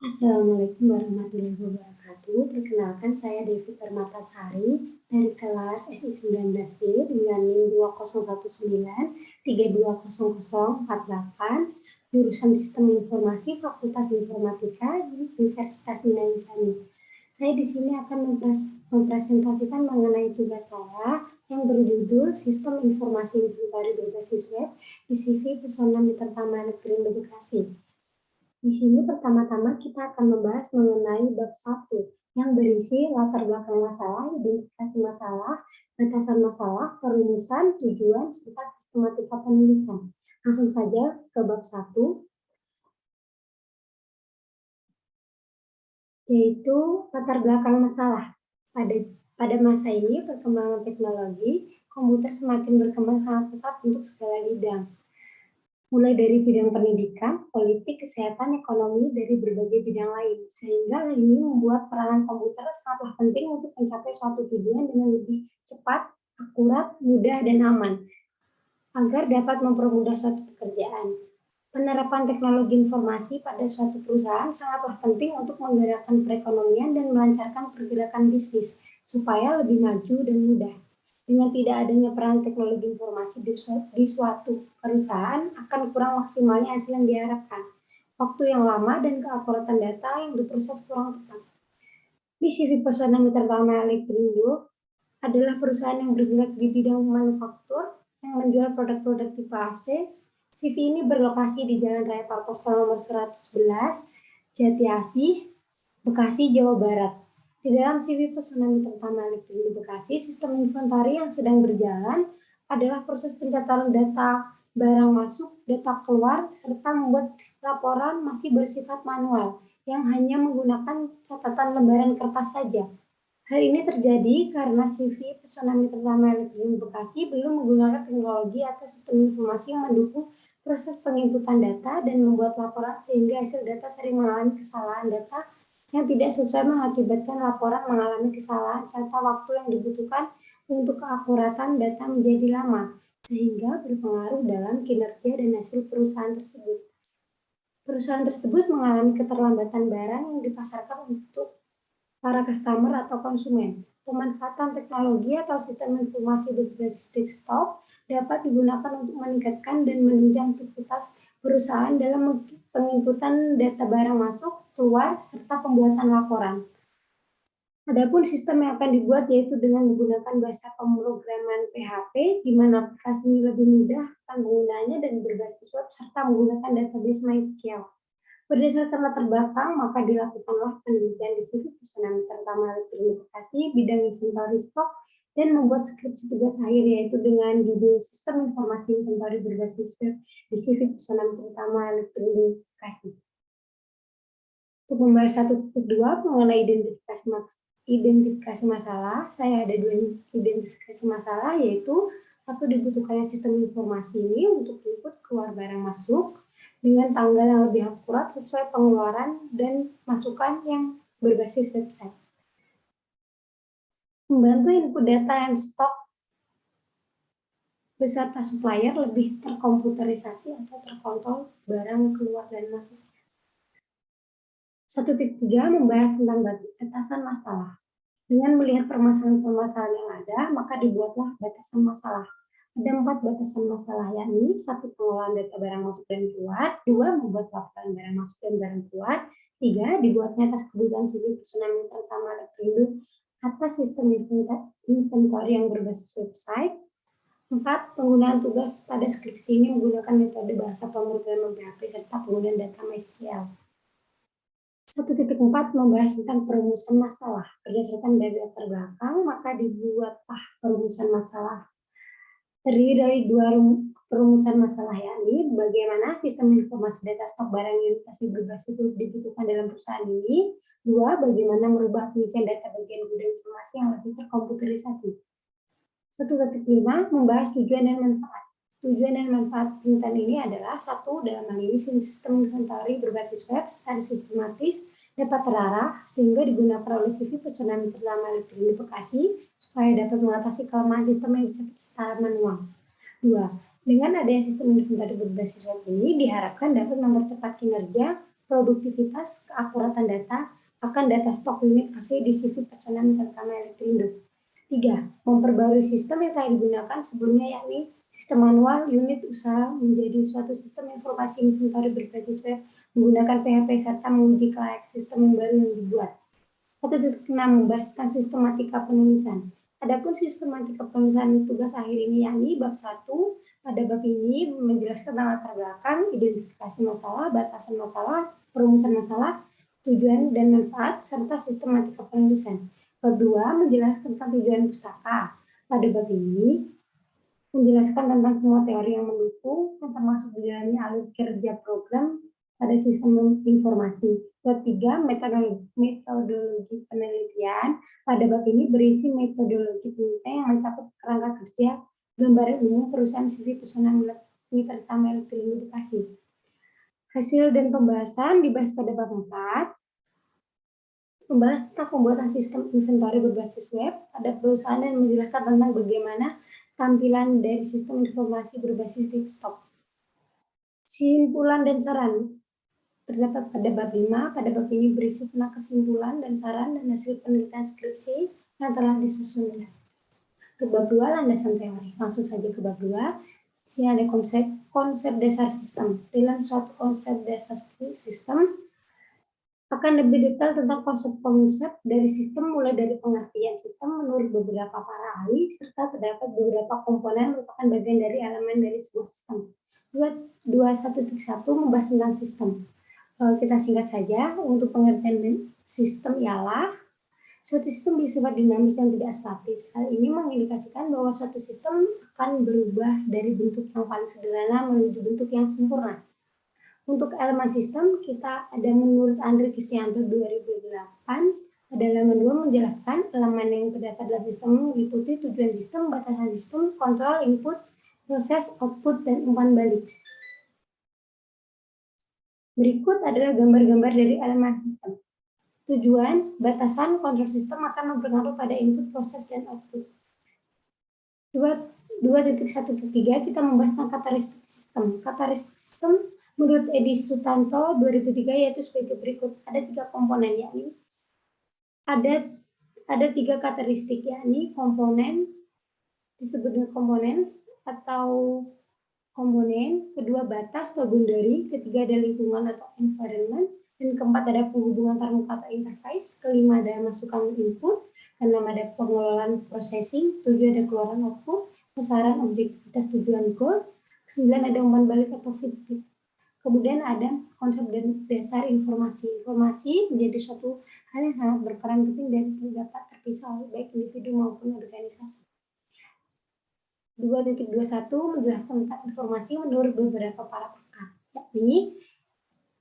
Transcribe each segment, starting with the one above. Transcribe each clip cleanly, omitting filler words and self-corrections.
Assalamualaikum warahmatullahi wabarakatuh. Perkenalkan saya Devi Permatasari dari kelas SI 19B dengan NIM 2019320048, jurusan Sistem Informasi Fakultas Informatika Universitas Minahasa. Saya di sini akan mempresentasikan mengenai tugas saya yang berjudul Sistem Informasi Inventory berbasis web di CV Pesona Mitra Taman Perindo Bekasi. Di sini pertama-tama kita akan membahas mengenai bab 1 yang berisi latar belakang masalah, identifikasi masalah, batasan masalah, perumusan, tujuan, serta sistematika penulisan. Langsung saja ke bab 1, yaitu latar belakang masalah. Pada masa ini, perkembangan teknologi, komputer semakin berkembang sangat pesat untuk segala bidang, mulai dari bidang pendidikan, politik, kesehatan, ekonomi, dari berbagai bidang lain. Sehingga hal ini membuat peranan komputer sangatlah penting untuk mencapai suatu tujuan dengan lebih cepat, akurat, mudah, dan aman, agar dapat mempermudah suatu pekerjaan. Penerapan teknologi informasi pada suatu perusahaan sangatlah penting untuk menggerakkan perekonomian dan melancarkan pergerakan bisnis, supaya lebih maju dan mudah. Dengan tidak adanya peran teknologi informasi di suatu perusahaan, akan kurang maksimalnya hasil yang diharapkan. Waktu yang lama dan keakuratan data yang diproses kurang tepat. Di CV Pesona Mitra Tama Elektrindo adalah perusahaan yang bergerak di bidang manufaktur yang menjual produk-produk tipe AC. CV ini berlokasi di Jalan Raya Parpostal nomor 111, Jati Asih, Bekasi, Jawa Barat. Di dalam CV Pesona Mitra Tama Elektrindo Bekasi, sistem inventory yang sedang berjalan adalah proses pencatatan data barang masuk, data keluar, serta membuat laporan masih bersifat manual yang hanya menggunakan catatan lembaran kertas saja. Hal ini terjadi karena CV Pesona Mitra Tama Elektrindo Bekasi belum menggunakan teknologi atau sistem informasi yang mendukung proses penginputan data dan membuat laporan, sehingga hasil data sering mengalami kesalahan data yang tidak sesuai, mengakibatkan laporan mengalami kesalahan serta waktu yang dibutuhkan untuk keakuratan data menjadi lama, sehingga berpengaruh dalam kinerja dan hasil perusahaan tersebut. Perusahaan tersebut mengalami keterlambatan barang yang dipasarkan untuk para customer atau konsumen. Pemanfaatan teknologi atau sistem informasi berbasis desktop dapat digunakan untuk meningkatkan dan menunjang aktivitas perusahaan dalam penginputan data barang masuk, keluar, serta pembuatan laporan. Adapun sistem yang akan dibuat yaitu dengan menggunakan bahasa pemrograman PHP, di mana aplikasi ini lebih mudah penggunaannya dan berbasis web, serta menggunakan database MySQL. Berdasarkan latar belakang, maka dilakukanlah penelitian di CV Pesona Mitra Tama Elektrindo Bekasi bidang inventory stok dan membuat skripsi tugas akhir, yaitu dengan judul Sistem Informasi Inventory berbasis web di CV Pesona Mitra Tama Elektrindo Bekasi. Untuk membahas 1.2 mengenai identifikasi masalah, saya ada 2 identifikasi masalah, yaitu satu, dibutuhkannya sistem informasi ini untuk input keluar barang masuk dengan tanggal yang lebih akurat sesuai pengeluaran dan masukan yang berbasis website. Membantu input data and stok beserta supplier lebih terkomputerisasi atau terkontrol barang keluar dan masuk. 1.3 membahas tentang batasan masalah. Dengan melihat permasalahan-permasalahan yang ada, maka dibuatlah batasan masalah. Ada 4 batasan masalah, yakni 1, pengelolaan data barang masuk dan keluar, 2, membuat laporan barang masuk dan barang keluar, 3, dibuatnya atas kebutuhan CV Pesona Mitra Tama Elektrindo atas sistem inventory yang berbasis website, 4, penggunaan tugas pada skripsi ini menggunakan metode bahasa pemrograman PHP serta penggunaan data MySQL. 1.4 membahas tentang perumusan masalah. Berdasarkan dari latar belakang, maka dibuatlah perumusan masalah. Terdiri dari 2 perumusan masalah, yakni bagaimana sistem informasi data stok barang unitasi berbasis web dibutuhkan dalam perusahaan ini. 2, bagaimana merubah pengisian data bagian gudang informasi yang lebih terkomputerisasi. 1.5 membahas tujuan dan manfaat. Tujuan dan manfaat penelitian ini adalah 1, dalam hal ini sistem inventory berbasis web secara sistematis dapat terarah sehingga digunakan oleh CV Pesona Mitra Tama Elektrindo Bekasi supaya dapat mengatasi kelemahan sistem yang dicatat secara manual. 2, dengan adanya sistem inventory berbasis web ini diharapkan dapat mempercepat kinerja produktivitas, keakuratan data, akan data stok unit AC di CV personal terutama Elektrindo. 3. Memperbarui sistem yang telah digunakan sebelumnya, yakni sistem manual unit usaha menjadi suatu sistem informasi inventory berbasis web menggunakan PHP serta menguji kelayak sistem yang baru yang dibuat. 1.6 membahas tentang sistematika penulisan. Adapun sistematika penulisan tugas akhir ini yakni bab 1. Pada bab ini menjelaskan tentang latar belakang, identifikasi masalah, batasan masalah, perumusan masalah, tujuan dan manfaat, serta sistematika penulisan. Bab 2 menjelaskan tentang tujuan pustaka. Pada bab ini menjelaskan tentang semua teori yang mendukung, yang termasuk di dalamnya alur kerja program pada sistem informasi. Bab 3, metodologi penelitian. Pada bab ini berisi metodologi penelitian yang mencakup kerangka kerja, gambaran umum perusahaan CV personal mitra utama Elektrindo Bekasi. Hasil dan pembahasan dibahas pada bab 4. Membahas tentang pembuatan sistem inventory berbasis web pada perusahaan dan menjelaskan tentang bagaimana tampilan dari sistem informasi berbasis desktop. Kesimpulan dan saran terdapat pada bab 5. Pada bab ini berisi tentang kesimpulan dan saran dan hasil penelitian skripsi yang telah disusun. Untuk bab 2, landasan teori. Langsung saja ke bab 2. Di sini ada konsep dasar sistem. Dalam suatu konsep dasar sistem akan lebih detail tentang konsep dari sistem, mulai dari pengertian sistem menurut beberapa para ahli, serta terdapat beberapa komponen merupakan bagian dari elemen dari sebuah sistem. 2.1.1 membahas tentang sistem. Kita singkat saja, untuk pengertian sistem ialah suatu sistem bersifat dinamis dan tidak statis. Hal ini mengindikasikan bahwa suatu sistem akan berubah dari bentuk yang paling sederhana menuju bentuk yang sempurna. Untuk elemen sistem, kita ada menurut Andri Kristianto 2008, pada halaman 2 menjelaskan elemen yang terdapat dalam sistem meliputi tujuan sistem, batasan sistem, kontrol, input, proses, output, dan umpan balik. Berikut adalah gambar-gambar dari elemen sistem. Tujuan, batasan, kontrol sistem akan berpengaruh pada input, proses, dan output. 2.1.3 kita membahas tentang karakteristik sistem. Karakteristik sistem menurut Edi Sutanto 2003 yaitu sebagai berikut. Ada 3 komponen, yakni ada 3 karakteristik, yakni komponen disebut dengan komponen atau komponen, kedua batas atau boundary, ketiga ada lingkungan atau environment, dan keempat ada penghubungan antarmuka atau interface, kelima ada masukan input, keenam ada pengelolaan processing, 7 ada keluaran output, sasaran objektivitas tujuan goal, 9 ada umpan balik atau feedback. Kemudian ada konsep dan dasar informasi. Informasi menjadi suatu hal yang sangat berperan penting dan tidak dapat terpisah oleh baik individu maupun organisasi. 2.21 menjelaskan tentang informasi menurut beberapa para pakar, yakni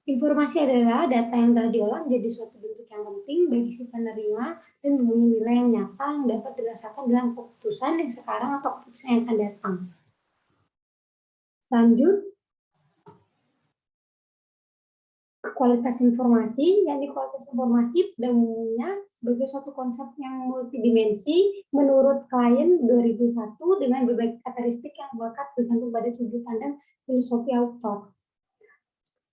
informasi adalah data yang telah diolah menjadi suatu bentuk yang penting bagi si penerima dan mempunyai nilai yang nyata yang dapat dirasakan dalam keputusan yang sekarang atau keputusan yang akan datang. Lanjut, kualitas informasi, yakni kualitas informasi pada umumnya sebagai suatu konsep yang multidimensi menurut klien 2001 dengan berbagai karakteristik yang melekat bergantung pada sudut pandang filosofi autor.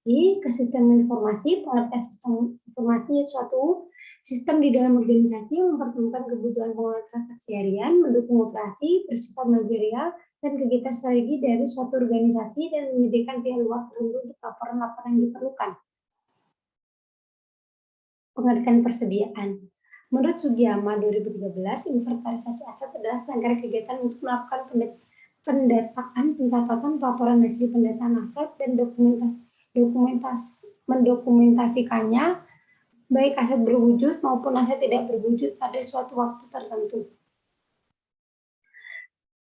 Di kesisteman informasi, pengertian sistem informasi yaitu suatu sistem di dalam organisasi yang mempertemukan kebutuhan pengelolaan transaksi harian, mendukung operasi, bersifat manajerial, dan kegiatan strategi dari suatu organisasi dan menyediakan pihak luar tertentu untuk laporan-laporan yang diperlukan. Pengertian persediaan. Menurut Sugiyama 2013, inventarisasi aset adalah serangkaian kegiatan untuk melakukan pendataan, pencatatan, pelaporan hasil pendataan aset, dan mendokumentasikannya, baik aset berwujud maupun aset tidak berwujud pada suatu waktu tertentu.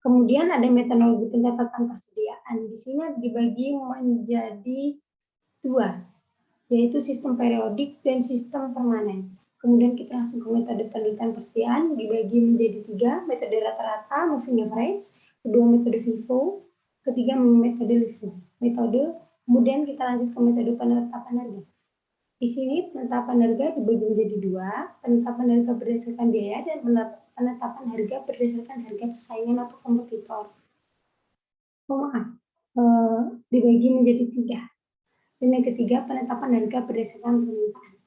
Kemudian ada metodologi pencatatan persediaan. Di sini dibagi menjadi 2. Yaitu sistem periodik dan sistem permanen. Kemudian kita langsung ke metode penelitian persediaan, dibagi menjadi 3, metode rata-rata, moving average, kedua metode FIFO, ketiga metode LIFO. Kemudian kita lanjut ke metode penetapan harga. Di sini penetapan harga dibagi menjadi 2, penetapan harga berdasarkan biaya dan penetapan harga berdasarkan harga persaingan atau kompetitor. Dibagi menjadi 3. Dan yang ketiga, penetapan harga berdasarkan permintaan.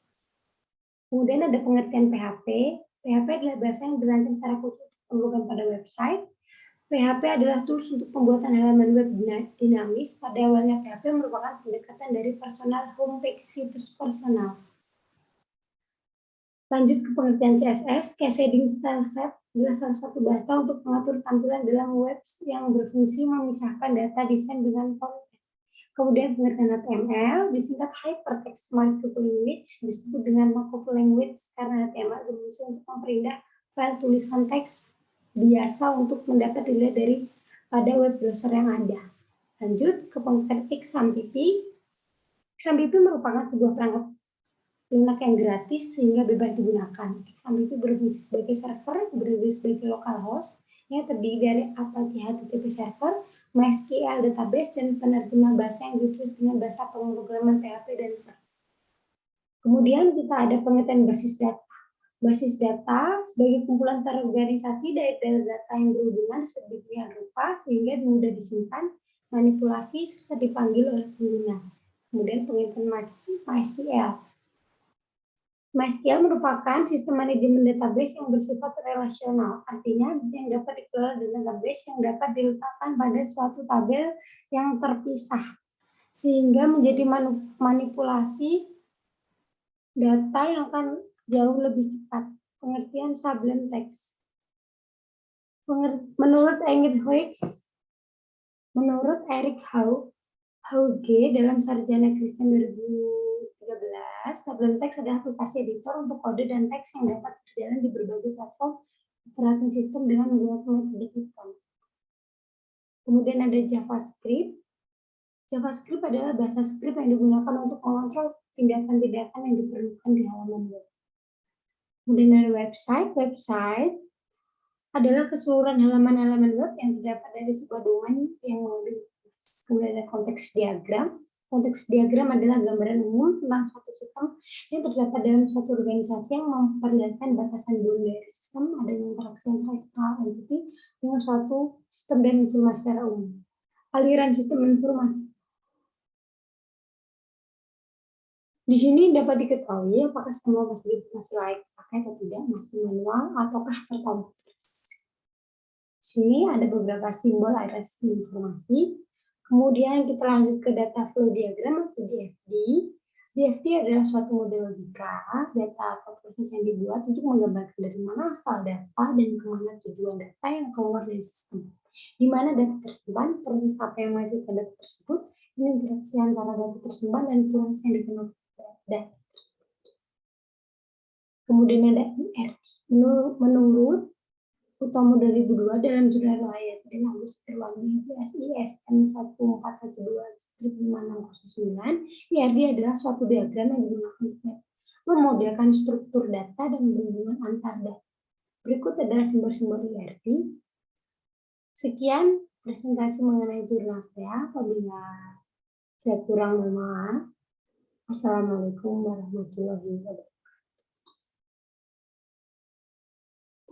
Kemudian ada pengertian PHP. PHP adalah bahasa yang dirancang secara khusus untuk pembukaan pada website. PHP adalah tools untuk pembuatan halaman web dinamis. Pada awalnya PHP merupakan pendekatan dari personal homepage situs personal. Lanjut ke pengertian CSS, Cascading Style Set adalah salah satu bahasa untuk mengatur tampilan dalam web yang berfungsi memisahkan data desain dengan konten. Kemudian pengertian HTML, disingkat Hypertext Markup Language, disebut dengan markup language karena HTML berfungsi untuk memperindah file tulisan teks biasa untuk mendapat dilihat dari pada web browser yang ada. Lanjut ke pengertian XAMPP. XAMPP merupakan sebuah perangkat lunak yang gratis sehingga bebas digunakan. XAMPP berfungsi sebagai server, berdiri sebagai localhost yang terdiri dari Apache HTTP server, MySQL database, dan penerjemah bahasa yang ditulis dengan bahasa pemrograman PHP dan Perl. Kemudian kita ada pengertian basis data. Basis data sebagai kumpulan terorganisasi dari data yang berhubungan sedemikian rupa sehingga mudah disimpan, manipulasi, serta dipanggil oleh pengguna. Kemudian pengertian MySQL. MySQL merupakan sistem manajemen database yang bersifat relasional, artinya yang dapat dikelola dengan database yang dapat diletakkan pada suatu tabel yang terpisah, sehingga menjadi manipulasi data yang akan jauh lebih cepat. Pengertian sublime text. Menurut Eric Hauge dalam Sarjana Kristen 2013, Sublime Text adalah aplikasi editor untuk kode dan teks yang dapat berjalan di berbagai platform operating system dengan menggunakan metode Python. Kemudian ada JavaScript. JavaScript adalah bahasa script yang digunakan untuk mengontrol tindakan-tindakan yang diperlukan di halaman web. Kemudian ada website. Website adalah keseluruhan halaman-halaman web yang terdapat dari sebuah domain yang mengandung. Kemudian ada konteks diagram. Konteks diagram adalah gambaran umum tentang suatu sistem yang terdapat dalam suatu organisasi yang memperlihatkan batasan boundary sistem, adanya interaksi antara external entity dengan suatu sistem dan informasi secara umum. Aliran sistem informasi. Di sini dapat diketahui apakah semua fasilitas masih layak dipakai atau tidak, masih manual ataukah terkomputerisasi. Di sini ada beberapa simbol aliran sistem informasi. Kemudian kita lanjut ke data flow diagram atau DFD. DFD adalah suatu model logika, data atau proses yang dibuat untuk menggambarkan dari mana asal data dan kemana tujuan data yang keluar dari sistem. Di mana data tersimpan, proses apa yang menghasilkan data tersebut, dan interaksi antara data tersimpan dan proses yang dikenal data. Kemudian ada IR. Menurut Utomo 2002 dalam jurnal Layer dan Agus Setiawangi ISN 1412-5609, IRD adalah suatu diagram yang digunakan untuk memodelkan struktur data dan hubungan antar data. Berikut adalah simbol-simbol IRD. Sekian presentasi mengenai jurnal saya. Apabila saya kurang, mohon maaf. Assalamualaikum warahmatullahi wabarakatuh.